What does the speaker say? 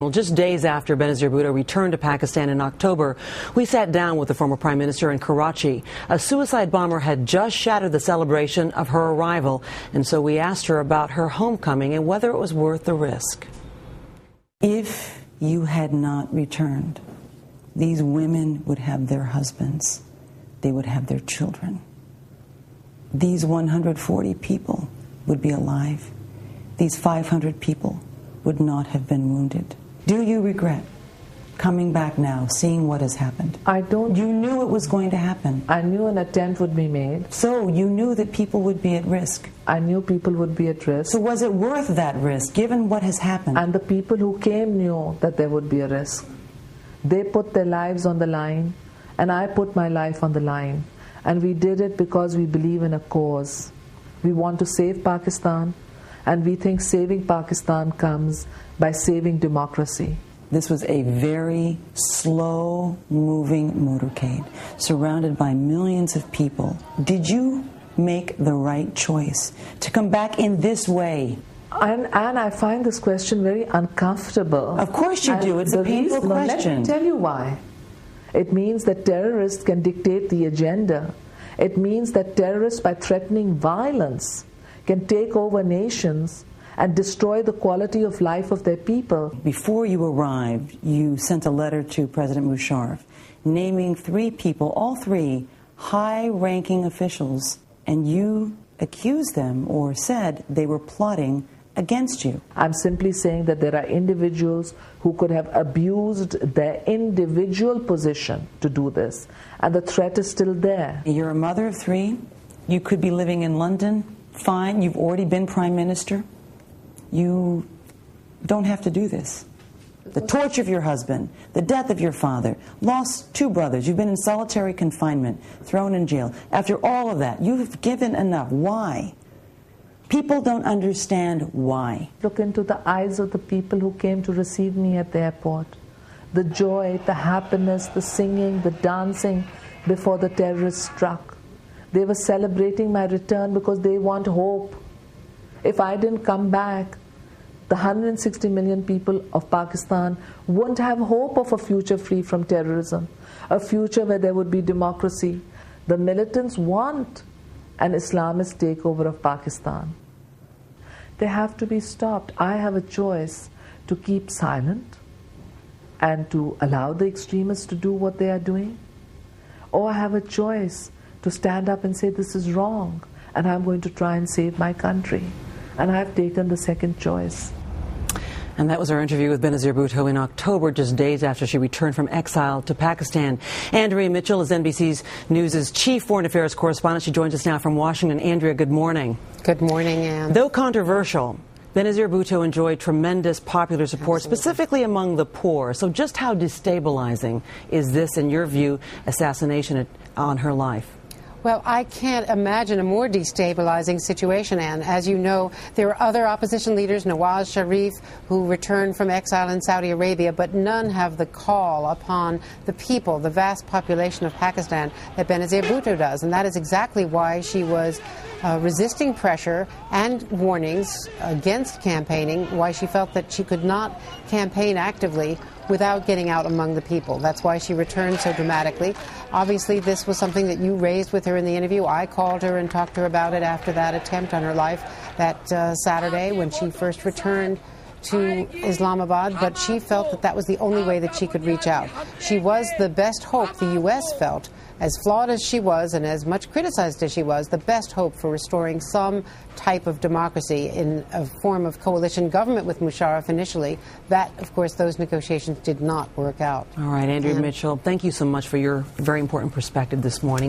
Well, just days after Benazir Bhutto returned to Pakistan in October, we sat down with the former prime minister in Karachi. A suicide bomber had just shattered the celebration of her arrival, and so we asked her about her homecoming and whether it was worth the risk. If you had not returned, these women would have their husbands. They would have their children. These 140 people would be alive. These 500 people would not have been wounded. Do you regret coming back now, seeing what has happened? I don't. You knew it was going to happen. I knew an attempt would be made. So you knew that people would be at risk. I knew people would be at risk. So was it worth that risk, given what has happened? And the people who came knew that there would be a risk. They put their lives on the line, and I put my life on the line. And we did it because we believe in a cause. We want to save Pakistan, and we think saving Pakistan comes by saving democracy. This was a very slow-moving motorcade, surrounded by millions of people. Did you make the right choice to come back in this way? And I find this question very uncomfortable. Of course you do. It's a painful question. Let me tell you why. It means that terrorists can dictate the agenda. It means that terrorists, by threatening violence, can take over nations and destroy the quality of life of their people. Before you arrived, you sent a letter to President Musharraf naming 3 people, all 3 high-ranking officials, and you accused them or said they were plotting against you. I'm simply saying that there are individuals who could have abused their individual position to do this, and the threat is still there. You're a mother of 3. You could be living in London. Fine, you've already been prime minister. You don't have to do this. The torture of your husband, the death of your father, lost 2 brothers, you've been in solitary confinement, thrown in jail. After all of that, you've given enough. Why? People don't understand why. Look into the eyes of the people who came to receive me at the airport. The joy, the happiness, the singing, the dancing before the terrorists struck. They were celebrating my return because they want hope. If I didn't come back, the 160 million people of Pakistan wouldn't have hope of a future free from terrorism, a future where there would be democracy. The militants want an Islamist takeover of Pakistan. They have to be stopped. I have a choice to keep silent and to allow the extremists to do what they are doing, or I have a choice to stand up and say this is wrong and I'm going to try and save my country. And I've taken the second choice. And that was our interview with Benazir Bhutto in October, just days after she returned from exile to Pakistan. Andrea Mitchell is NBC News' chief foreign affairs correspondent. She joins us now from Washington. Andrea, good morning. Good morning, Ann. Though controversial, Benazir Bhutto enjoyed tremendous popular support, Absolutely. Specifically among the poor. So just how destabilizing is this, in your view, assassination on her life? Well, I can't imagine a more destabilizing situation, Ann. As you know, there are other opposition leaders, Nawaz Sharif, who returned from exile in Saudi Arabia, but none have the call upon the people, the vast population of Pakistan, that Benazir Bhutto does. And that is exactly why she was resisting pressure and warnings against campaigning, why she felt that she could not campaign actively without getting out among the people. That's why she returned so dramatically. Obviously, this was something that you raised with her in the interview. I called her and talked to her about it after that attempt on her life that Saturday when she first returned to Islamabad, but she felt that that was the only way that she could reach out. She was the best hope the U.S. felt, as flawed as she was and as much criticized as she was, the best hope for restoring some type of democracy in a form of coalition government with Musharraf initially. That, of course, those negotiations did not work out. All right, Andrea Mitchell, thank you so much for your very important perspective this morning.